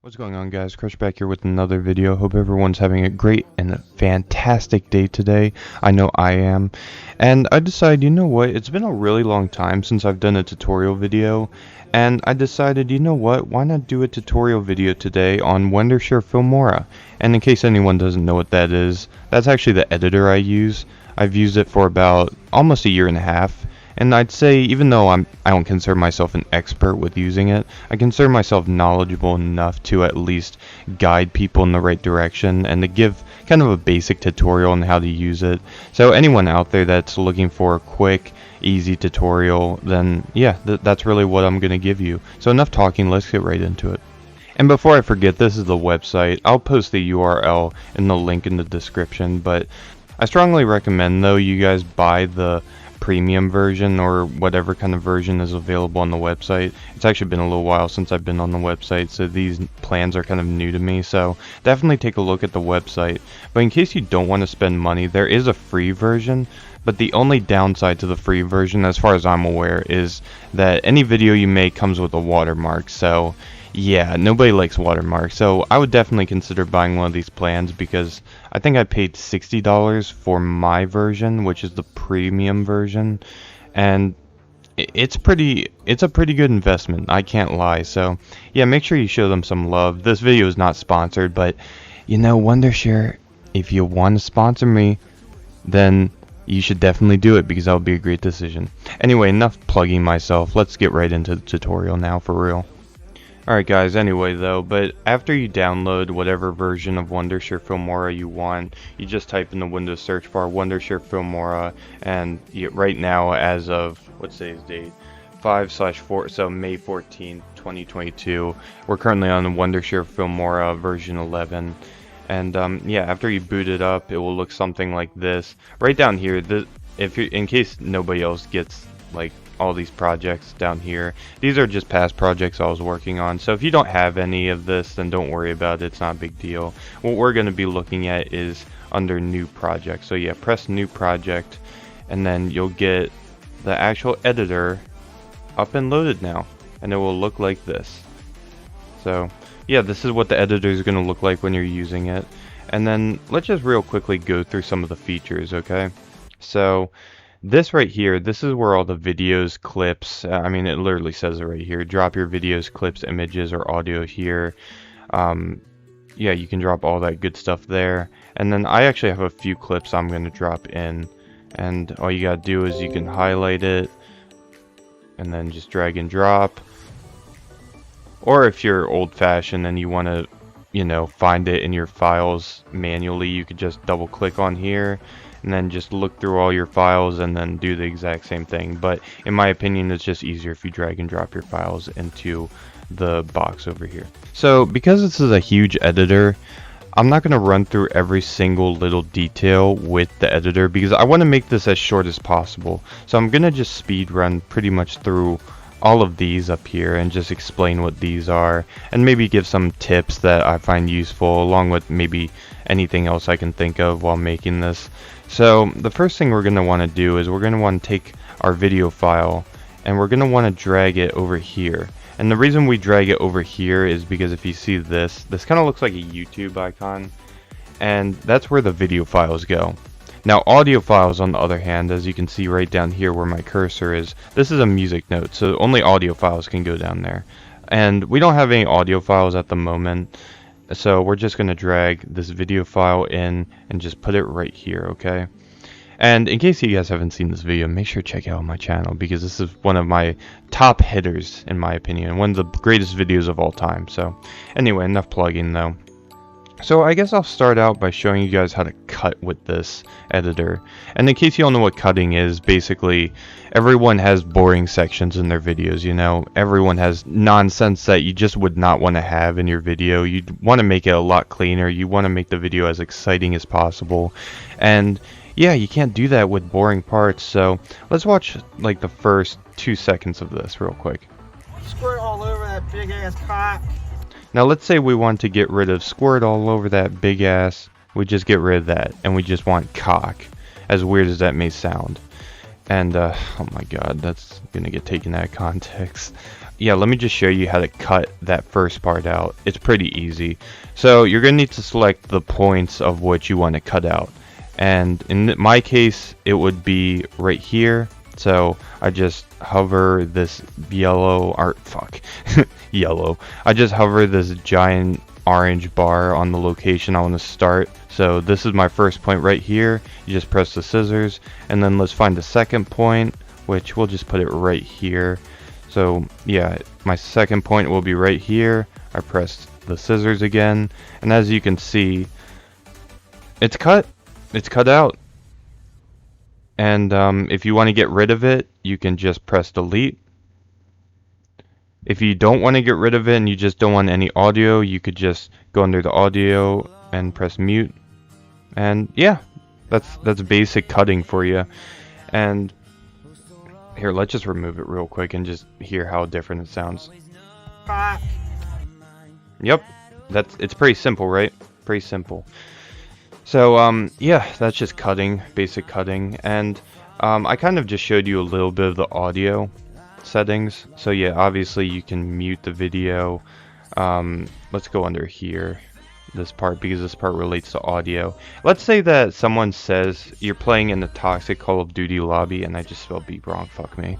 What's going on, guys? Crush back here with another video. Hope everyone's having a great and a fantastic day today. I know I am. And I decided, you know what, it's been a really long time since I've done a tutorial video, and I decided, you know what, why not do a tutorial video today on Wondershare Filmora. And in case anyone doesn't know what that is, that's actually the editor I use. I've used it for about almost a year and a half. And I'd say, even though I don't consider myself an expert with using it, I consider myself knowledgeable enough to at least guide people in the right direction and to give kind of a basic tutorial on how to use it. So anyone out there that's looking for a quick, easy tutorial, then yeah, that's really what I'm going to give you. So enough talking, let's get right into it. And before I forget, this is the website. I'll post the URL in the link in the description, but I strongly recommend, though, you guys buy the premium version or whatever kind of version is available on the website. It's actually been a little while since I've been on the website, so these plans are kind of new to me, so definitely take a look at the website. But in case you don't want to spend money, there is a free version, but the only downside to the free version, as far as I'm aware, is that any video you make comes with a watermark. So yeah, nobody likes watermarks, so I would definitely consider buying one of these plans, because I think I paid $60 for my version, which is the premium version, and it's a pretty good investment, I can't lie. So yeah, make sure you show them some love. This video is not sponsored, but you know, Wondershare, if you want to sponsor me, then you should definitely do it, because that would be a great decision. Anyway, enough plugging myself. Let's get right into the tutorial now, for real. Alright guys, anyway though, but after you download whatever version of Wondershare Filmora you want, you just type in the Windows search bar Wondershare Filmora, and right now, as of, what's today's date? 5/4, so May 14th, 2022, we're currently on the Wondershare Filmora version 11. And yeah, after you boot it up, it will look something like this. Right down here, in case nobody else gets like all these projects down here, these are just past projects I was working on. So if you don't have any of this, then don't worry about it. It's not a big deal. What we're going to be looking at is under new project. So yeah, press new project, and then you'll get the actual editor up and loaded now, and it will look like this. So yeah, this is what the editor is going to look like when you're using it. And then let's just real quickly go through some of the features, okay? So this right here, this is where all the videos, clips, I mean, it literally says it right here. Drop your videos, clips, images, or audio here. Yeah, you can drop all that good stuff there. And then I actually have a few clips I'm going to drop in. And all you got to do is you can highlight it and then just drag and drop. Or if you're old-fashioned and you want to, you know, find it in your files manually, you could just double click on here and then just look through all your files and then do the exact same thing. But in my opinion, it's just easier if you drag and drop your files into the box over here. So because this is a huge editor, I'm not going to run through every single little detail with the editor, because I want to make this as short as possible. So I'm going to just speed run pretty much through all of these up here and just explain what these are, and maybe give some tips that I find useful, along with maybe anything else I can think of while making this. So the first thing we're going to want to do is we're going to want to take our video file and we're going to want to drag it over here. And the reason we drag it over here is because if you see this kind of looks like a YouTube icon, and that's where the video files go. Now audio files, on the other hand, as you can see right down here where my cursor is, this is a music note, so only audio files can go down there. And we don't have any audio files at the moment, so we're just going to drag this video file in and just put it right here, okay? And in case you guys haven't seen this video, make sure to check out my channel, because this is one of my top hitters in my opinion, one of the greatest videos of all time. So anyway, enough plugging though. So I guess I'll start out by showing you guys how to cut with this editor. And in case you don't know what cutting is, basically everyone has boring sections in their videos, you know. Everyone has nonsense that you just would not want to have in your video. You'd want to make it a lot cleaner. You want to make the video as exciting as possible. And yeah, you can't do that with boring parts. So let's watch like the first 2 seconds of this real quick. Squirt all over that big ass cock. Now let's say we want to get rid of squirt all over that big ass. We just get rid of that, and we just want cock, as weird as that may sound. And oh my god, that's gonna get taken out of context. yeah, let me just show you how to cut that first part out. It's pretty easy. So you're going to need to select the points of which you want to cut out. And in my case, it would be right here. So I just hover this yellow. I just hover this giant orange bar on the location I want to start. So this is my first point right here. You just press the scissors, and then let's find the second point, which we'll just put it right here. So yeah, my second point will be right here. I press the scissors again, and as you can see, it's cut out. And if you want to get rid of it, you can just press delete. If you don't want to get rid of it and you just don't want any audio, you could just go under the audio and press mute. And yeah, that's basic cutting for you. And here, let's just remove it real quick and just hear how different it sounds. Yep, it's pretty simple, right? Pretty simple. So yeah, that's just cutting, basic cutting. And I kind of just showed you a little bit of the audio settings. So yeah, obviously you can mute the video. Let's go under here, this part, because this part relates to audio. Let's say that someone says you're playing in the toxic Call of Duty lobby, and I just spelled beep wrong, fuck me.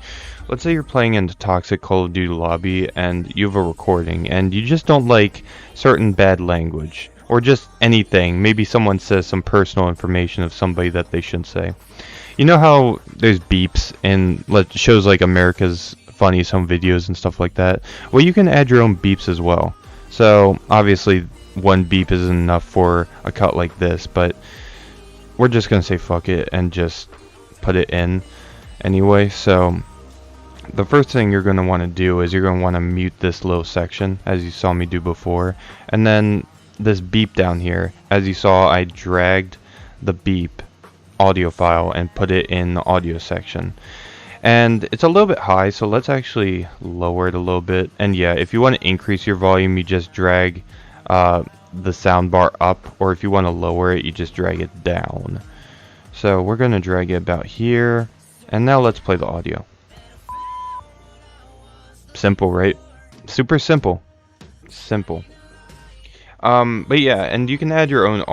Let's say you're playing in the toxic Call of Duty lobby and you have a recording and you just don't like certain bad language or just anything. Maybe someone says some personal information of somebody that they shouldn't say. You know how there's beeps in shows like America's Funniest Home Videos and stuff like that? Well, you can add your own beeps as well. So obviously one beep isn't enough for a cut like this, but we're just gonna say fuck it and just put it in anyway. So the first thing you're gonna want to do is you're gonna want to mute this little section, as you saw me do before, and then this beep down here, as you saw, I dragged the beep audio file and put it in the audio section. And it's a little bit high, so let's actually lower it a little bit. And yeah, if you want to increase your volume, you just drag the sound bar up, or if you want to lower it, you just drag it down. So we're going to drag it about here, and now let's play the audio. Simple, right? Super simple. Simple. But yeah, and you can add your own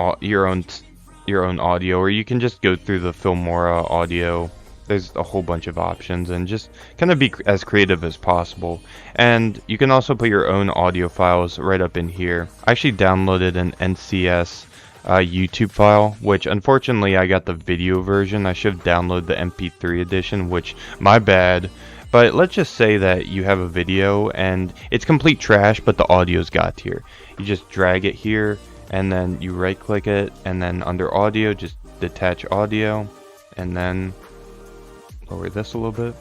audio, or you can just go through the Filmora audio. There's a whole bunch of options, and just kind of be as creative as possible. And you can also put your own audio files right up in here. I actually downloaded an NCS YouTube file, which unfortunately I got the video version. I should have downloaded the MP3 edition, which my bad. But let's just say that you have a video and it's complete trash, but the audio's got here. You just drag it here, and then you right click it, and then under audio just detach audio, and then lower this a little bit.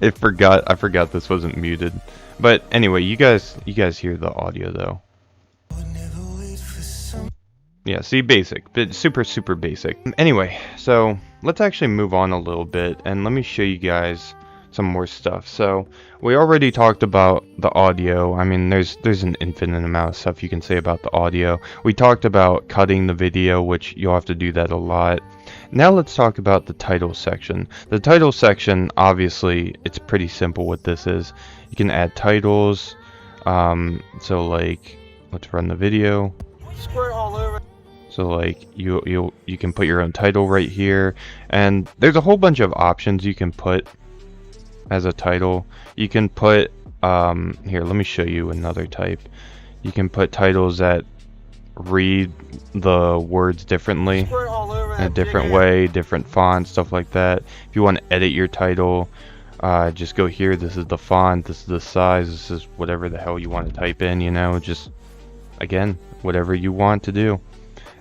I forgot this wasn't muted. But anyway, you guys hear the audio though. Yeah, see, basic, but super basic. Anyway, so let's actually move on a little bit, and let me show you guys some more stuff. So we already talked about the audio. I mean, there's an infinite amount of stuff you can say about the audio. We talked about cutting the video, which you'll have to do that a lot. Now let's talk about the title section. The title section, obviously, it's pretty simple what this is. You can add titles. So like, let's run the video. Squirt all over. So like you can put your own title right here, and there's a whole bunch of options you can put as a title. You can put here, let me show you another type. You can put titles that read the words differently in a different way, different font, stuff like that. If you want to edit your title, just go here. This is the font, this is the size, this is whatever the hell you want to type in, you know, just again, whatever you want to do.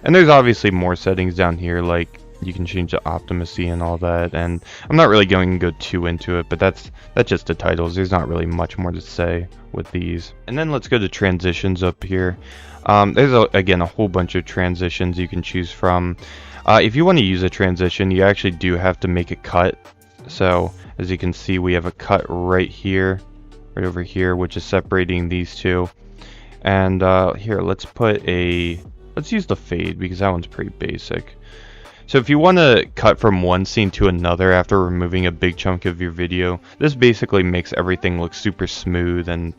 And there's obviously more settings down here, like you can change the optimacy and all that, and I'm not really going to go too into it, but that's just the titles. There's not really much more to say with these. And then let's go to transitions up here. There's again a whole bunch of transitions you can choose from. If you want to use a transition, you actually do have to make a cut. So as you can see, we have a cut right here, right over here, which is separating these two. And here, let's use the fade, because that one's pretty basic. So if you want to cut from one scene to another after removing a big chunk of your video, this basically makes everything look super smooth. And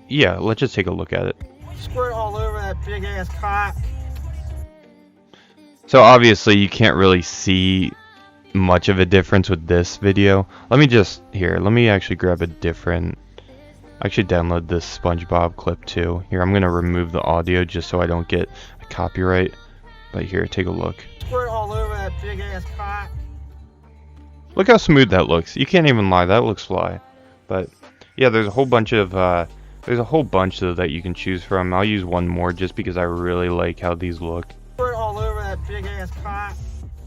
yeah, let's just take a look at it. Squirt all over that big ass cock. So obviously you can't really see much of a difference with this video. Let me actually grab a different, actually download this SpongeBob clip too. Here, I'm gonna remove the audio just so I don't get a copyright. But here, take a look. Squirt all over that big ass cock. Look how smooth that looks. You can't even lie, that looks fly. But yeah, there's a whole bunch though that you can choose from. I'll use one more just because I really like how these look. Squirt all over that big ass cock.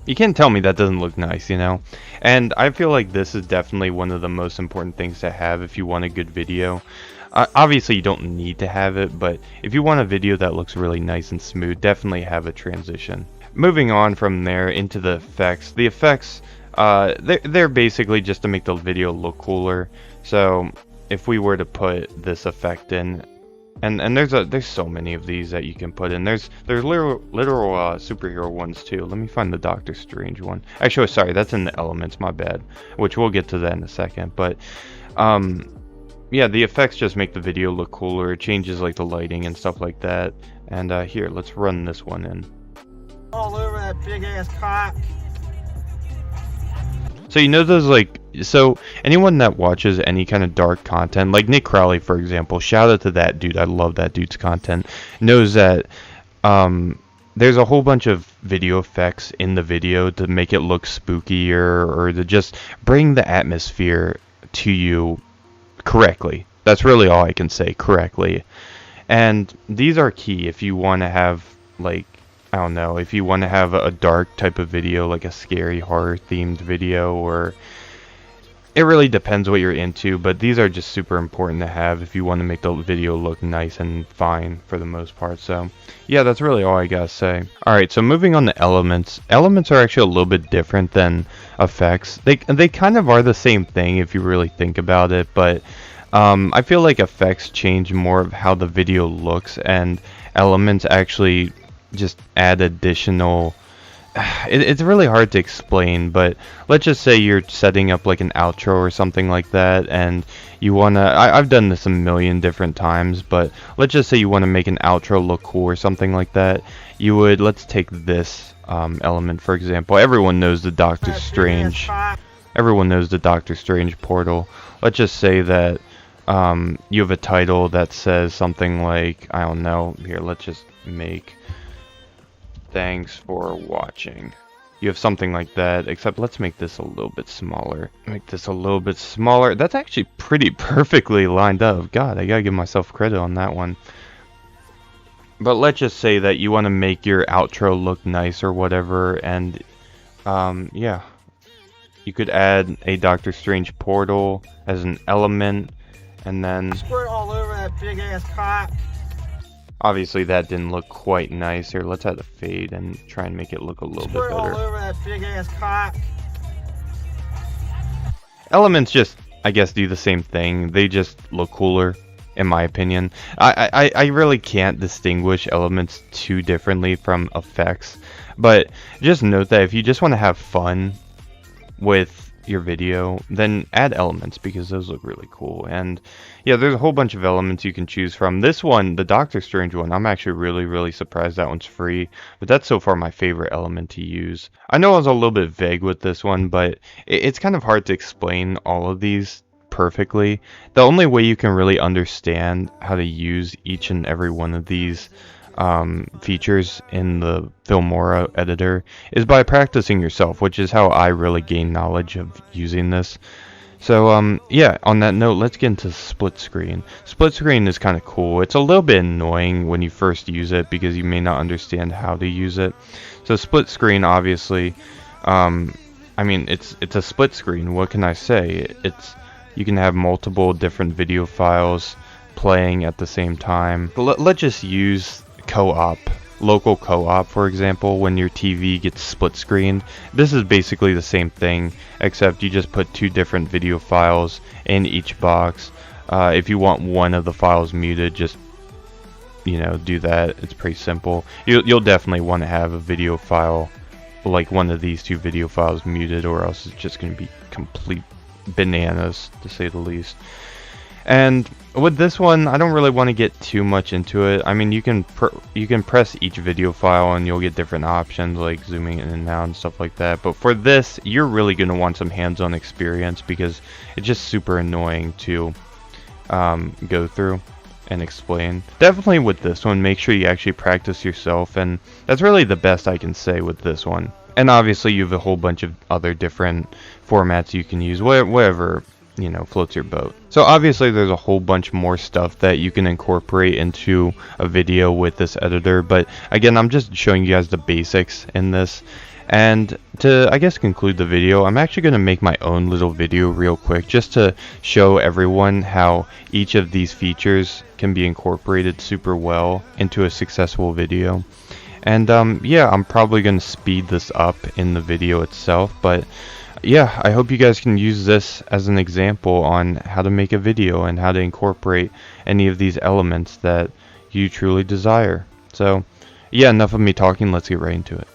You can't tell me that doesn't look nice, you know? And I feel like this is definitely one of the most important things to have if you want a good video. Obviously you don't need to have it, but if you want a video that looks really nice and smooth, definitely have a transition. Moving on from there into the effects. The effects, they're basically just to make the video look cooler. So if we were to put this effect in, and there's so many of these that you can put in. There's literal superhero ones too. Let me find the Doctor Strange one. Actually, sorry, that's in the elements. My bad. Which we'll get to that in a second. But yeah, the effects just make the video look cooler. It changes like the lighting and stuff like that. And here, let's run this one in. All over that big ass cock. So you know those so anyone that watches any kind of dark content, like Nick Crowley for example, shout out to that dude, I love that dude's content, knows that there's a whole bunch of video effects in the video to make it look spookier or to just bring the atmosphere to you correctly. That's really all I can say, correctly. And these are key if you want to have I don't know, if you want to have a dark type of video, like a scary horror themed video, or it really depends what you're into, but these are just super important to have if you want to make the video look nice and fine for the most part. So yeah, that's really all I gotta say. Alright, so moving on to elements. Elements are actually a little bit different than effects. They kind of are the same thing if you really think about it, but I feel like effects change more of how the video looks, and elements actually just add additional. It's really hard to explain, but let's just say you're setting up like an outro or something like that, and you wanna, I've done this a million different times, but let's just say you want to make an outro look cool or something like that. You would, let's take this element for example. Everyone knows the Doctor Strange portal. Let's just say that you have a title that says something like, I don't know, here, let's just make "Thanks for watching." You have something like that, except let's make this a little bit smaller. That's actually pretty perfectly lined up. God, I gotta give myself credit on that one. But let's just say that you want to make your outro look nice or whatever, and yeah, you could add a Doctor Strange portal as an element, and then Squirt all over that big ass cock. obviously that didn't look quite nice. Here, let's add a fade and try and make it look a little bit Squirt better. all over that big ass cock. Elements just, I guess, do the same thing. They just look cooler, in my opinion. I really can't distinguish elements too differently from effects, but just note that if you just want to have fun with your video, then add elements because those look really cool. And yeah, there's a whole bunch of elements you can choose from. This one, the Doctor Strange one, I'm actually really surprised that one's free, but that's so far my favorite element to use. I know I was a little bit vague with this one, but it's kind of hard to explain all of these perfectly. The only way you can really understand how to use each and every one of these features in the Filmora editor is by practicing yourself, which is how I really gain knowledge of using this. So yeah, on that note, let's get into split screen. Split screen is kind of cool. It's a little bit annoying when you first use it because you may not understand how to use it. So split screen, obviously, I mean, it's a split screen. What can I say? You can have multiple different video files playing at the same time. Let's just use local co-op, for example. When your TV gets split screened, this is basically the same thing, except you just put two different video files in each box. If you want one of the files muted, just do that. It's pretty simple. You'll definitely want to have a video file like one of these two video files muted, or else it's just going to be complete bananas, to say the least. And with this one, I don't really want to get too much into it. I mean, you can press each video file and you'll get different options like zooming in and out and stuff like that. But for this, you're really going to want some hands-on experience, because it's just super annoying to go through and explain. Definitely with this one, make sure you actually practice yourself, and that's really the best I can say with this one. And obviously you have a whole bunch of other different formats you can use, whatever, you know, floats your boat. So obviously there's a whole bunch more stuff that you can incorporate into a video with this editor, but again, I'm just showing you guys the basics in this. And to, I guess, conclude the video, I'm actually going to make my own little video real quick, just to show everyone how each of these features can be incorporated super well into a successful video. And yeah, I'm probably going to speed this up in the video itself, but yeah, I hope you guys can use this as an example on how to make a video and how to incorporate any of these elements that you truly desire. So yeah, enough of me talking, let's get right into it.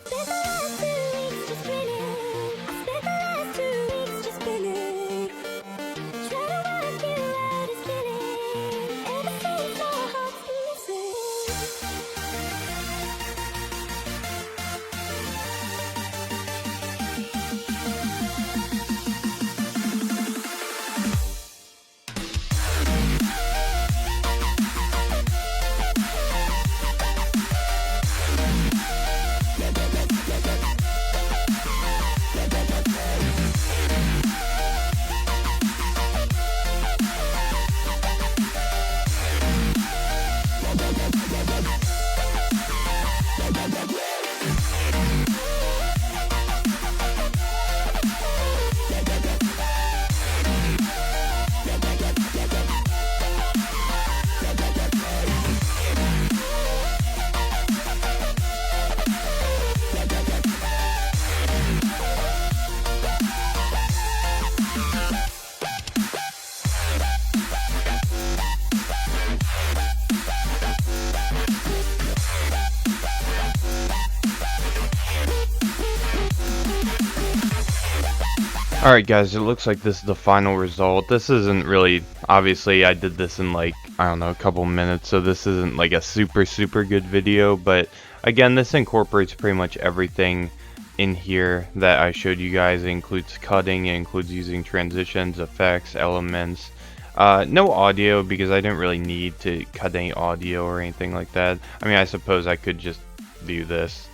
Alright guys, it looks like this is the final result. This isn't really, obviously I did this in like, I don't know, a couple minutes, so this isn't like a super good video, but again, this incorporates pretty much everything in here that I showed you guys. It includes cutting, it includes using transitions, effects, elements. No audio, because I didn't really need to cut any audio or anything like that. I mean, I suppose I could just do this.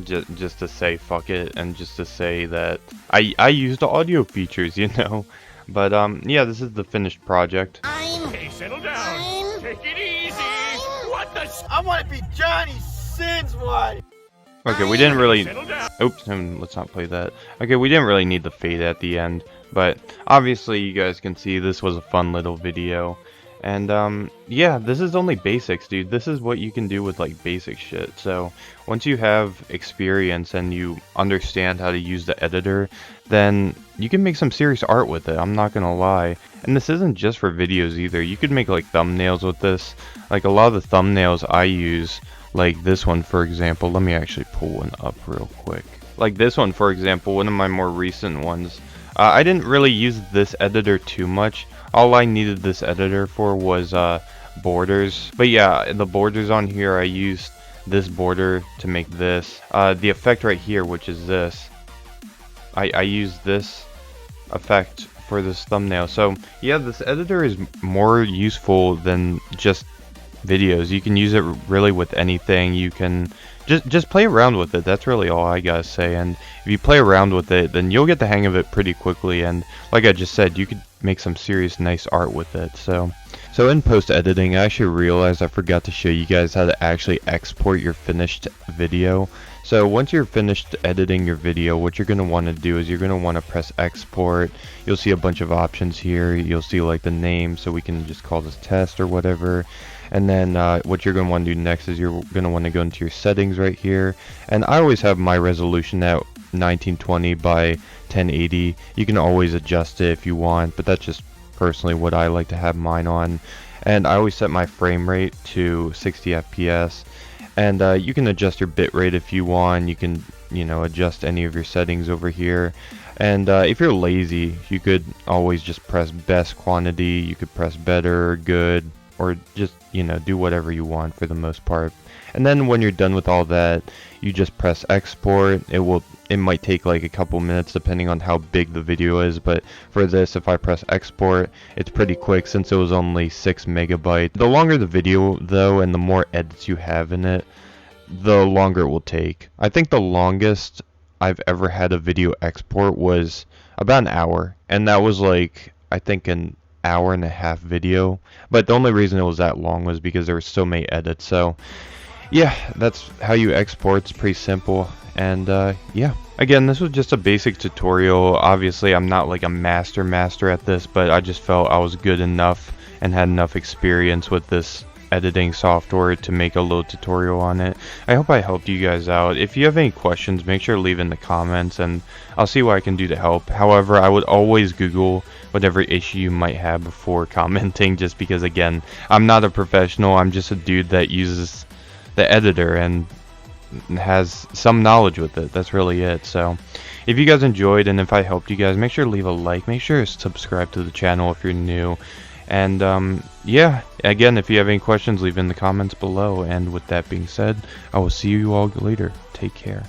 Just to say fuck it, and just to say that I used the audio features, you know. But yeah, this is the finished project. Okay, settle down. Take it easy. What the? I want to be Johnny Sins one. Okay, we didn't really. Oops, let's not play that. Okay, we didn't really need the fade at the end, but obviously you guys can see this was a fun little video. And yeah, this is only basics, dude. This is what you can do with like basic shit. So once you have experience and you understand how to use the editor, then you can make some serious art with it, I'm not gonna lie. And this isn't just for videos either. You could make like thumbnails with this. Like a lot of the thumbnails I use, like this one for example, let me actually pull one up real quick. Like this one for example, one of my more recent ones, I didn't really use this editor too much. All I needed this editor for was borders. But yeah, the borders on here, I used this border to make this. The effect right here, which is this, I used this effect for this thumbnail. So yeah, this editor is more useful than just videos. You can use it really with anything. You can just play around with it. That's really all I gotta say. And if you play around with it, then you'll get the hang of it pretty quickly. And like I just said, you could make some serious nice art with it. So in post editing, I actually realized I forgot to show you guys how to actually export your finished video. So once you're finished editing your video, what you're going to want to do is you're going to want to press export. You'll see a bunch of options here. You'll see like the name, so we can just call this test or whatever. And then what you're going to want to do next is you're going to want to go into your settings right here. And I always have my resolution at 1920 by 1080. You can always adjust it if you want, but that's just personally what I like to have mine on. And I always set my frame rate to 60 FPS. And you can adjust your bitrate if you want. You can, adjust any of your settings over here. And if you're lazy, you could always just press best quantity. You could press better, good, or just, do whatever you want for the most part. And then when you're done with all that, you just press export. It might take like a couple minutes depending on how big the video is, but for this, if I press export, it's pretty quick since it was only 6 megabytes. The longer the video though, and the more edits you have in it, the longer it will take. I think the longest I've ever had a video export was about an hour, and that was like, I think, an hour and a half video. But the only reason it was that long was because there were so many edits. So yeah, that's how you export. It's pretty simple. And yeah, again, this was just a basic tutorial. Obviously I'm not like a master at this, but I just felt I was good enough and had enough experience with this editing software to make a little tutorial on it. I hope I helped you guys out. If you have any questions, make sure to leave in the comments and I'll see what I can do to help. However, I would always Google whatever issue you might have before commenting, just because again, I'm not a professional. I'm just a dude that uses the editor and has some knowledge with it. That's really it. So if you guys enjoyed and if I helped you guys, make sure to leave a like, make sure to subscribe to the channel if you're new. And yeah, again, if you have any questions, leave in the comments below. And with that being said, I will see you all later. Take care.